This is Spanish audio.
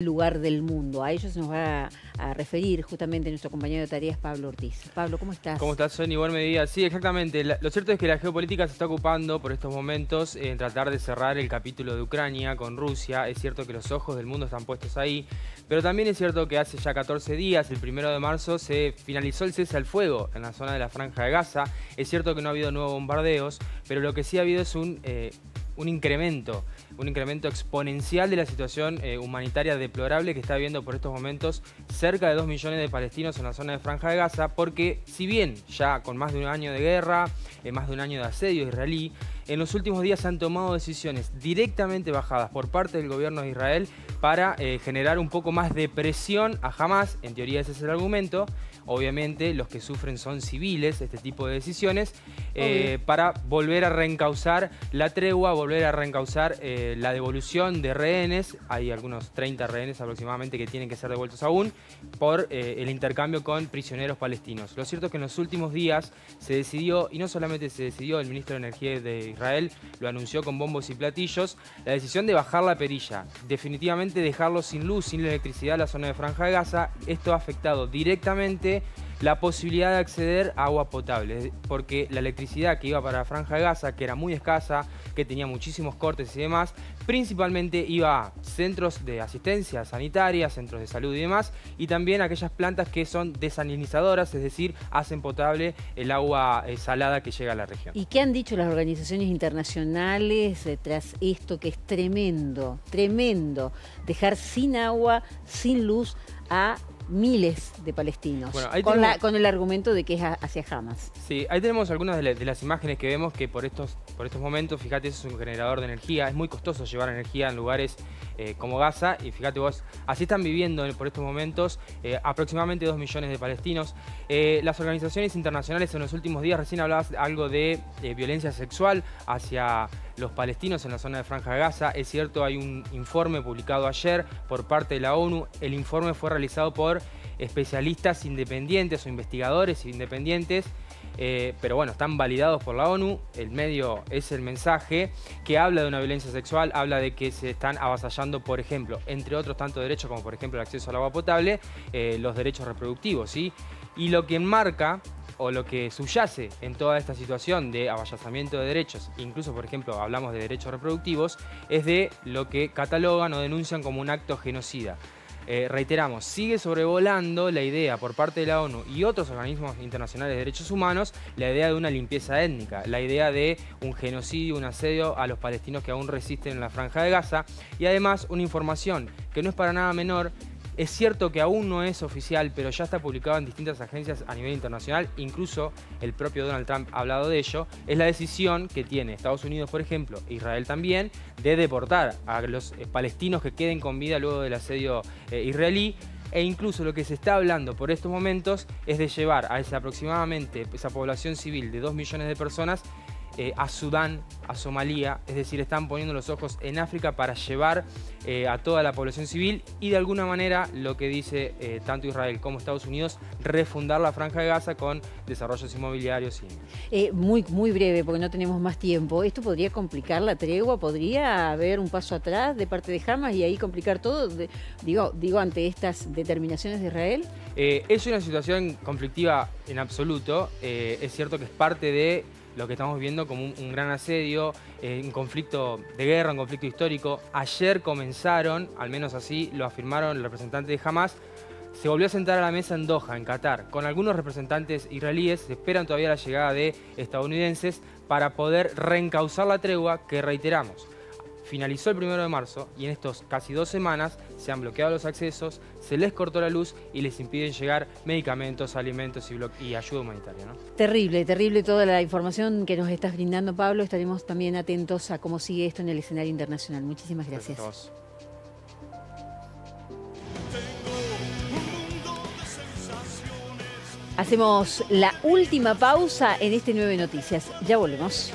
lugar del mundo. A ellos nos va a referir justamente nuestro compañero de tareas, Pablo Ortiz. Pablo, ¿cómo estás? ¿Cómo estás, Sonia? Igual medida. Sí, exactamente. Lo cierto es que la geopolítica se está ocupando por estos momentos en tratar de cerrar el capítulo de Ucrania con Rusia. Es cierto que los ojos del mundo están puestos ahí, pero también es cierto que hace ya 14 días, el 1 de marzo, se finalizó el cese al fuego en la zona de la Franja de Gaza. Es cierto que no ha habido nuevos bombardeos, pero lo que sí ha habido es un incremento exponencial de la situación humanitaria deplorable que está habiendo por estos momentos cerca de 2 millones de palestinos en la zona de Franja de Gaza, porque si bien ya con más de un año de guerra, más de un año de asedio israelí, en los últimos días se han tomado decisiones directamente bajadas por parte del gobierno de Israel para generar un poco más de presión a Hamás. En teoría ese es el argumento. Obviamente los que sufren son civiles, este tipo de decisiones, para volver a reencauzar la tregua, volver a reencauzar la devolución de rehenes. Hay algunos 30 rehenes aproximadamente que tienen que ser devueltos aún por el intercambio con prisioneros palestinos. Lo cierto es que en los últimos días se decidió, y no solamente se decidió, el ministro de Energía de Israel lo anunció con bombos y platillos, la decisión de bajar la perilla, definitivamente dejarlo sin luz, sin electricidad la zona de Franja de Gaza. Esto ha afectado directamente la posibilidad de acceder a agua potable, porque la electricidad que iba para la Franja de Gaza, que era muy escasa, que tenía muchísimos cortes y demás, principalmente iba a centros de asistencia sanitaria, centros de salud y demás, y también aquellas plantas que son desalinizadoras, es decir, hacen potable el agua salada que llega a la región. ¿Y qué han dicho las organizaciones internacionales tras esto, que es tremendo, tremendo, dejar sin agua, sin luz a miles de palestinos, bueno, con el argumento de que es hacia Hamás? Sí, ahí tenemos algunas de las imágenes que vemos que por estos momentos, fíjate, es un generador de energía. Es muy costoso llevar energía en lugares como Gaza, y fíjate vos, así están viviendo por estos momentos aproximadamente 2 millones de palestinos. Las organizaciones internacionales en los últimos días, recién hablabas algo de violencia sexual hacia los palestinos en la zona de Franja de Gaza. Es cierto, hay un informe publicado ayer por parte de la ONU. El informe fue realizado por especialistas independientes o investigadores independientes, pero bueno, están validados por la ONU. El medio es el mensaje que habla de una violencia sexual, habla de que se están avasallando, por ejemplo, entre otros tantos derechos como por ejemplo el acceso al agua potable, los derechos reproductivos, ¿sí? Y lo que enmarca o lo que subyace en toda esta situación de avasallamiento de derechos, incluso por ejemplo hablamos de derechos reproductivos, es de lo que catalogan o denuncian como un acto genocida. Reiteramos, sigue sobrevolando la idea por parte de la ONU y otros organismos internacionales de derechos humanos, la idea de una limpieza étnica, la idea de un genocidio, un asedio a los palestinos que aún resisten en la Franja de Gaza, y además una información que no es para nada menor. Es cierto que aún no es oficial, pero ya está publicado en distintas agencias a nivel internacional, incluso el propio Donald Trump ha hablado de ello. Es la decisión que tiene Estados Unidos, por ejemplo, Israel también, de deportar a los palestinos que queden con vida luego del asedio israelí. E incluso lo que se está hablando por estos momentos es de llevar a esa población civil de 2 millones de personas a Sudán, a Somalia, es decir, están poniendo los ojos en África para llevar a toda la población civil y de alguna manera lo que dice tanto Israel como Estados Unidos, refundar la Franja de Gaza con desarrollos inmobiliarios. Muy breve, porque no tenemos más tiempo. ¿Esto podría complicar la tregua? ¿Podría haber un paso atrás de parte de Hamás y ahí complicar todo? Digo, ante estas determinaciones de Israel. Es una situación conflictiva en absoluto. Es cierto que es parte de lo que estamos viendo como un gran asedio, un conflicto de guerra, un conflicto histórico. Ayer comenzaron, al menos así lo afirmaron el representante de Hamás, se volvió a sentar a la mesa en Doha, en Qatar, con algunos representantes israelíes. Se esperan todavía la llegada de estadounidenses para poder reencauzar la tregua que, reiteramos, finalizó el 1 de marzo y en estos casi 2 semanas se han bloqueado los accesos, se les cortó la luz y les impiden llegar medicamentos, alimentos y ayuda humanitaria, ¿no? Terrible, terrible toda la información que nos estás brindando, Pablo. Estaremos también atentos a cómo sigue esto en el escenario internacional. Muchísimas gracias. Hacemos la última pausa en este 9 Noticias. Ya volvemos.